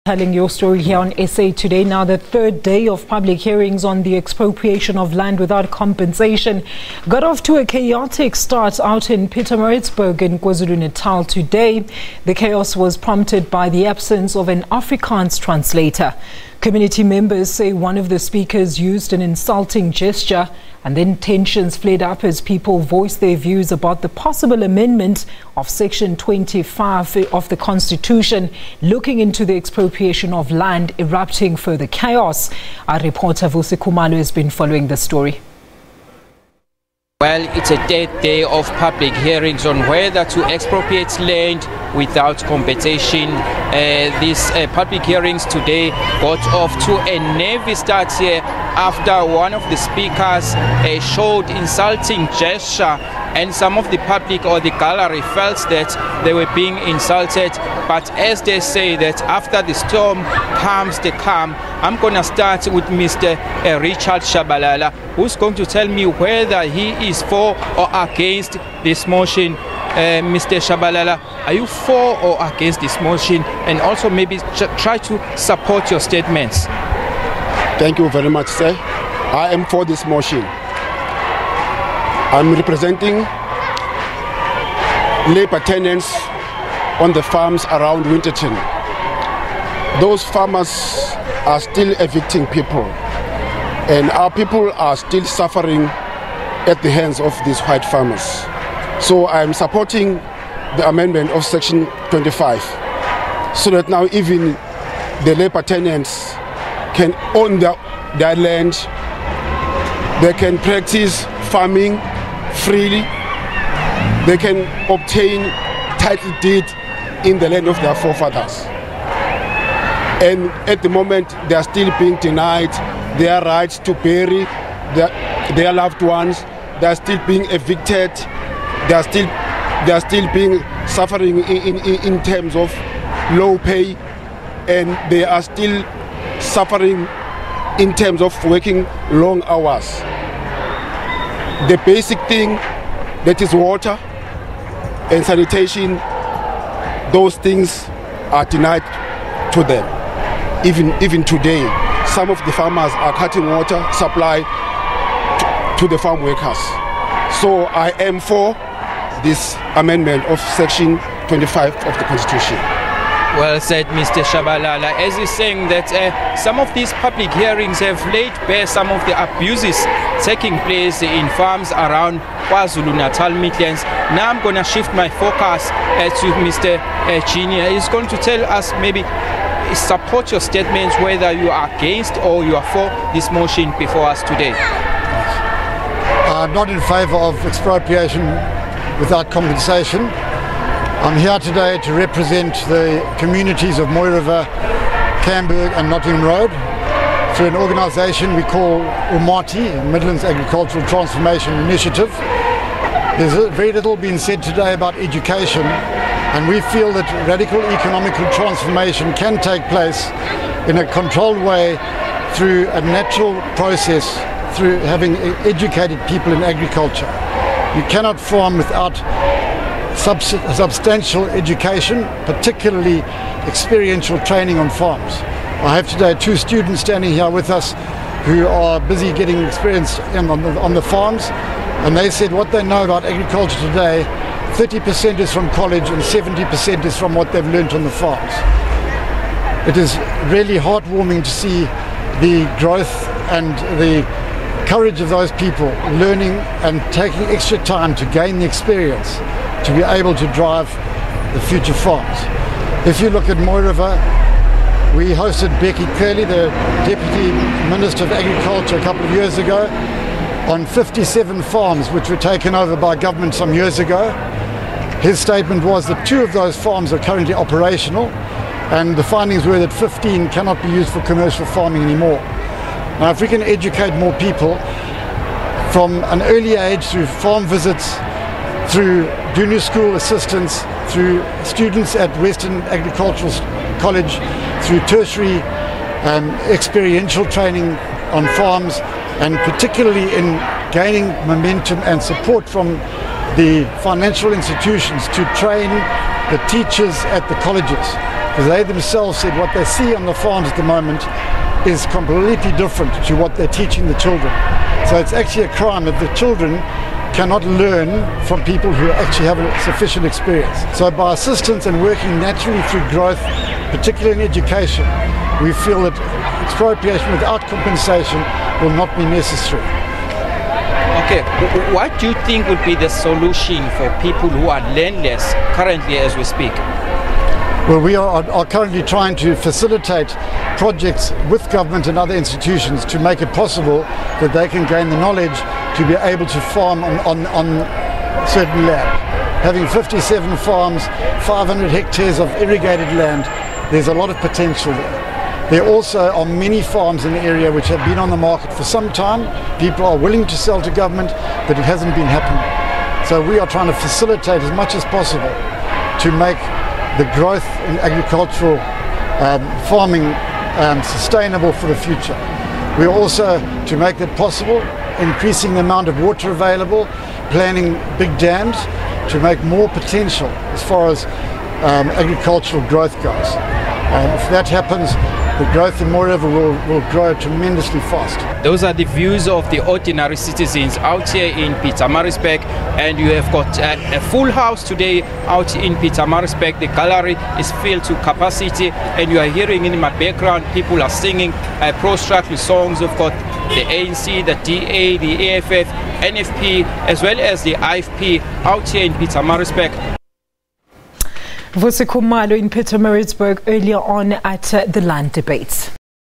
Telling your story here on SA Today. Now, the third day of public hearings on the expropriation of land without compensation got off to a chaotic start out in Pietermaritzburg in Kwazulu-Natal today. The chaos was prompted by the absence of an Afrikaans translator. Community members say one of the speakers used an insulting gesture, and then tensions flared up as people voiced their views about the possible amendment of Section 25 of the Constitution, looking into the expropriation of land, erupting further chaos. Our reporter Vusi Khumalo has been following the story. Well, it's a third day of public hearings on whether to expropriate land without compensation. These public hearings today got off to a nervy start here after one of the speakers showed insulting gesture, and some of the public or the gallery felt that they were being insulted. But as they say that after the storm comes the calm, I'm going to start with Mr. Richard Shabalala, who's going to tell me whether he is for or against this motion. Mr. Shabalala, are you for or against this motion? And also maybe try to support your statements. Thank you very much, sir. I am for this motion. I'm representing labor tenants on the farms around Winterton. Those farmers are still evicting people, and our people are still suffering at the hands of these white farmers. So I'm supporting the amendment of Section 25, so that now even the labor tenants can own their land, they can practice farming freely, they can obtain title deed in the land of their forefathers. And at the moment, they are still being denied their rights to bury their loved ones. They are still being evicted. They are still being suffering in terms of low pay, and they are still suffering in terms of working long hours. The basic thing, that is water and sanitation, those things are denied to them. Even today, some of the farmers are cutting water supply to the farm workers. So I am for this amendment of Section 25 of the Constitution. Well said, Mr. Shabalala. As he's saying that some of these public hearings have laid bare some of the abuses taking place in farms around Kwazulu-Natal Midlands. Now I'm going to shift my focus to Mr. Junior. He's going to tell us, maybe support your statements whether you are against or you are for this motion before us today. I'm not in favour of expropriation without compensation. I'm here today to represent the communities of Mooiriver, Camberg and Nottingham Road through an organisation we call UMATI, Midlands Agricultural Transformation Initiative. There's very little been said today about education, and we feel that radical economical transformation can take place in a controlled way through a natural process, through having educated people in agriculture. You cannot farm without substantial education, particularly experiential training on farms. I have today two students standing here with us who are busy getting experience on the farms, and they said what they know about agriculture today, 30% is from college and 70% is from what they've learnt on the farms. It is really heartwarming to see the growth and the courage of those people learning and taking extra time to gain the experience to be able to drive the future farms. If you look at Mooiriver, we hosted Becky Curley, the Deputy Minister of Agriculture, a couple of years ago on 57 farms which were taken over by government some years ago. His statement was that 2 of those farms are currently operational, and the findings were that 15 cannot be used for commercial farming anymore. Now, if we can educate more people from an early age through farm visits, through junior school assistants, through students at Western Agricultural College, through tertiary experiential training on farms, and particularly in gaining momentum and support from the financial institutions to train the teachers at the colleges. because they themselves said what they see on the farms at the moment is completely different to what they're teaching the children. So it's actually a crime that the children cannot learn from people who actually have a sufficient experience. So by assistance and working naturally through growth, particularly in education, we feel that expropriation without compensation will not be necessary. Okay, what do you think would be the solution for people who are landless currently as we speak? Well, we are currently trying to facilitate projects with government and other institutions to make it possible that they can gain the knowledge to be able to farm on certain land. Having 57 farms, 500 hectares of irrigated land, there's a lot of potential there. There also are many farms in the area which have been on the market for some time. People are willing to sell to government, but it hasn't been happening. So we are trying to facilitate as much as possible to make the growth in agricultural farming sustainable for the future. We are also, to make that possible, increasing the amount of water available, planning big dams to make more potential as far as agricultural growth goes. If that happens, the growth in Mooi River will grow tremendously fast. Those are the views of the ordinary citizens out here in Pietermaritzburg, and you have got a full house today out in Pietermaritzburg. The gallery is filled to capacity, and you are hearing in my background people are singing pro-struggle songs. We've got the ANC, the DA, the AFF, NFP, as well as the IFP out here in Pietermaritzburg. Vusi Khumalo in Pietermaritzburg earlier on at the land debates.